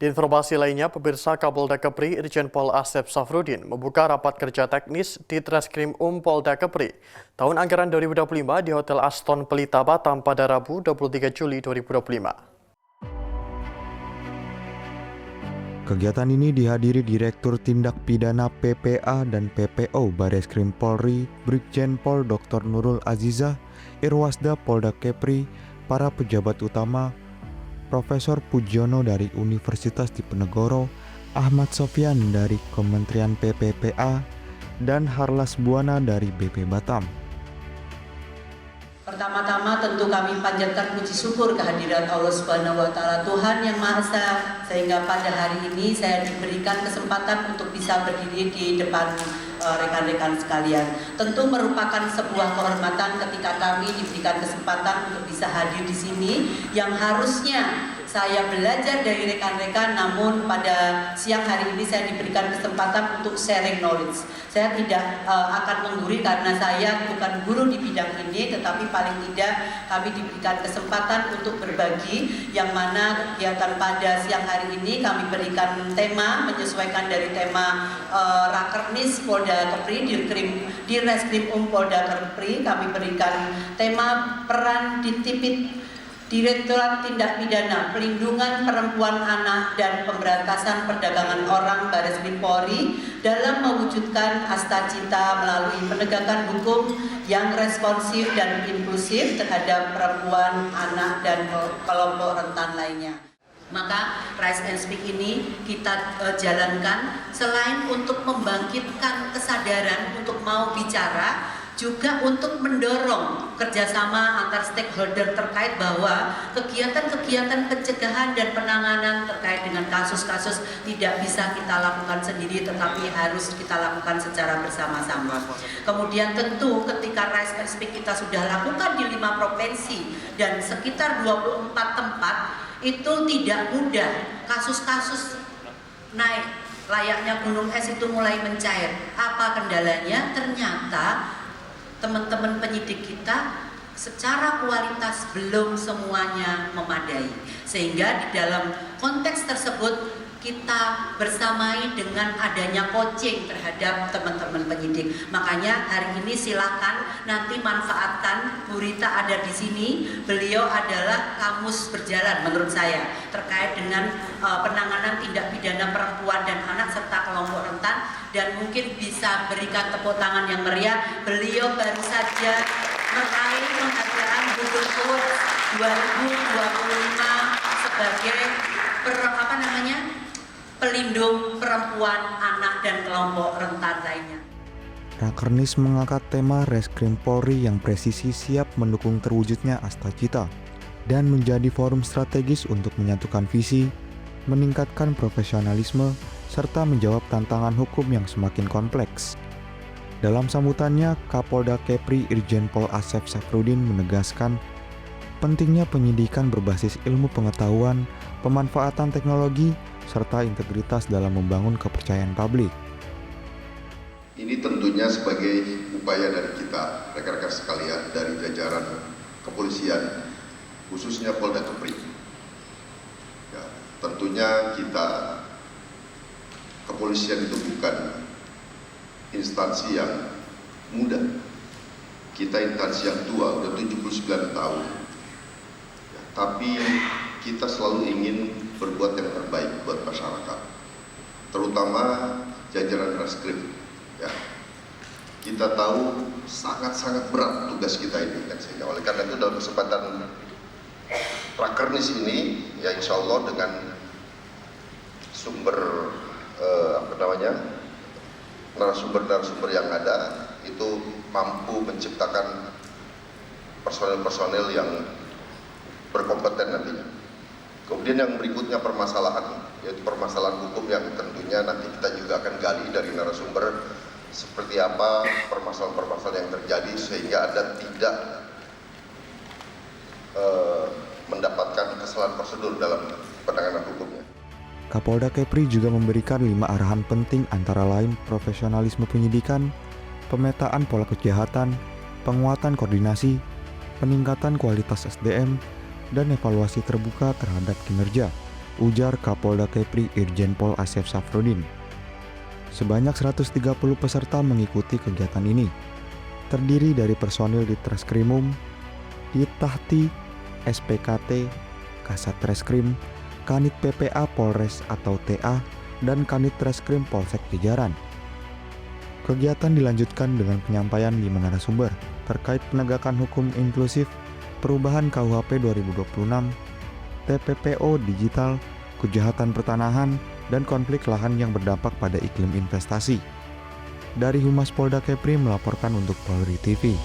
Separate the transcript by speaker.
Speaker 1: Di informasi lainnya, pemirsa Kapolda Kepri Irjen Pol Asep Safrudin membuka rapat kerja teknis di Treskrim Polda Kepri tahun anggaran 2025 di Hotel Aston Pelita Batam pada Rabu 23 Juli 2025.
Speaker 2: Kegiatan ini dihadiri Direktur Tindak Pidana PPA dan PPO Bareskrim Polri, Brigjen Pol Dr. Nurul Azizah, Irwasda Polda Kepri, para pejabat utama, Profesor Pujiono dari Universitas Diponegoro, Ahmad Sofyan dari Kementerian PPPA, dan Harlas Buana dari BP Batam.
Speaker 3: Pertama-tama tentu kami panjatkan puji syukur kehadirat Allah Subhanahu wa Ta'ala, Tuhan yang Maha Esa, sehingga pada hari ini saya diberikan kesempatan untuk bisa berdiri di depan rekan-rekan sekalian. Tentu merupakan sebuah kehormatan ketika kami diberikan kesempatan untuk bisa hadir di sini, yang harusnya saya belajar dari rekan-rekan, namun pada siang hari ini saya diberikan kesempatan untuk sharing knowledge. Saya tidak akan menggurui karena saya bukan guru di bidang ini, tetapi paling tidak kami diberikan kesempatan untuk berbagi, yang mana kegiatan pada siang hari ini kami berikan tema menyesuaikan dari tema Rakernis Polda Kepri di Reskrim Polda Kepri. Kami berikan tema peran ditipit Direktorat Tindak Pidana Pelindungan Perempuan, Anak, dan Pemberantasan Perdagangan Orang Bareskrim Polri dalam mewujudkan Astacita melalui penegakan hukum yang responsif dan inklusif terhadap perempuan, anak, dan kelompok rentan lainnya. Maka Rise and Speak ini kita jalankan selain untuk membangkitkan kesadaran untuk mau bicara, juga untuk mendorong kerjasama antar stakeholder terkait bahwa kegiatan-kegiatan pencegahan dan penanganan terkait dengan kasus-kasus tidak bisa kita lakukan sendiri, tetapi harus kita lakukan secara bersama-sama. Kemudian tentu ketika Rise and Speak kita sudah lakukan di 5 provinsi dan sekitar 24 tempat, itu tidak mudah. Kasus-kasus naik layaknya gunung es itu mulai mencair. Apa kendalanya? Ternyata teman-teman penyidik kita secara kualitas belum semuanya memadai, sehingga di dalam konteks tersebut kita bersamai dengan adanya coaching terhadap teman-teman penyidik. Makanya hari ini silakan nanti manfaatkan, Bu Rita ada di sini, beliau adalah kamus berjalan menurut saya terkait dengan penanganan tindak pidana perempuan dan anak serta kelompok rentan, dan mungkin bisa berikan tepuk tangan yang meriah. Beliau baru saja meraih penghargaan Google Awards 2025 sebagai pelindung perempuan, anak, dan kelompok rentan lainnya.
Speaker 2: Rakernis mengangkat tema Reskrim Polri yang presisi siap mendukung terwujudnya Astacita dan menjadi forum strategis untuk menyatukan visi, meningkatkan profesionalisme, serta menjawab tantangan hukum yang semakin kompleks. Dalam sambutannya, Kapolda Kepri Irjen Pol Asep Safrudin menegaskan pentingnya penyidikan berbasis ilmu pengetahuan, pemanfaatan teknologi, serta integritas dalam membangun kepercayaan publik.
Speaker 4: Ini tentunya sebagai upaya dari kita, rekan-rekan sekalian, dari jajaran kepolisian, khususnya Polda Kepri. Ya, tentunya kita, kepolisian itu bukan instansi yang muda. Kita instansi yang tua, udah 79 tahun. Ya, tapi kita selalu ingin berbuat yang terbaik buat masyarakat, terutama jajaran reskrim. Ya, kita tahu sangat-sangat berat tugas kita ini, kan, sehingga oleh karena itu dalam kesempatan Rakernis ini, ya insya Allah dengan sumber narasumber yang ada itu mampu menciptakan personel-personel yang berkompeten nantinya. Kemudian yang berikutnya permasalahan, yaitu permasalahan hukum yang tentunya nanti kita juga akan gali dari narasumber seperti apa permasalahan-permasalahan yang terjadi sehingga Anda tidak mendapatkan kesalahan prosedur dalam penanganan hukumnya.
Speaker 2: Kapolda Kepri juga memberikan 5 arahan penting antara lain profesionalisme penyidikan, pemetaan pola kejahatan, penguatan koordinasi, peningkatan kualitas SDM, dan evaluasi terbuka terhadap kinerja. ujar Kapolda Kepri Irjen Pol Asep Safrudin. Sebanyak 130 peserta mengikuti kegiatan ini, terdiri dari personil di Treskrimum, Ditahti, SPKT, Kasat Treskrim, Kanit PPA Polres atau TA, dan Kanit Treskrim Polsek Jajaran. Kegiatan dilanjutkan dengan penyampaian 5 narasumber terkait penegakan hukum inklusif, perubahan KUHP 2026, TPPO digital, kejahatan pertanahan, dan konflik lahan yang berdampak pada iklim investasi. Dari Humas Polda Kepri melaporkan untuk Polri TV.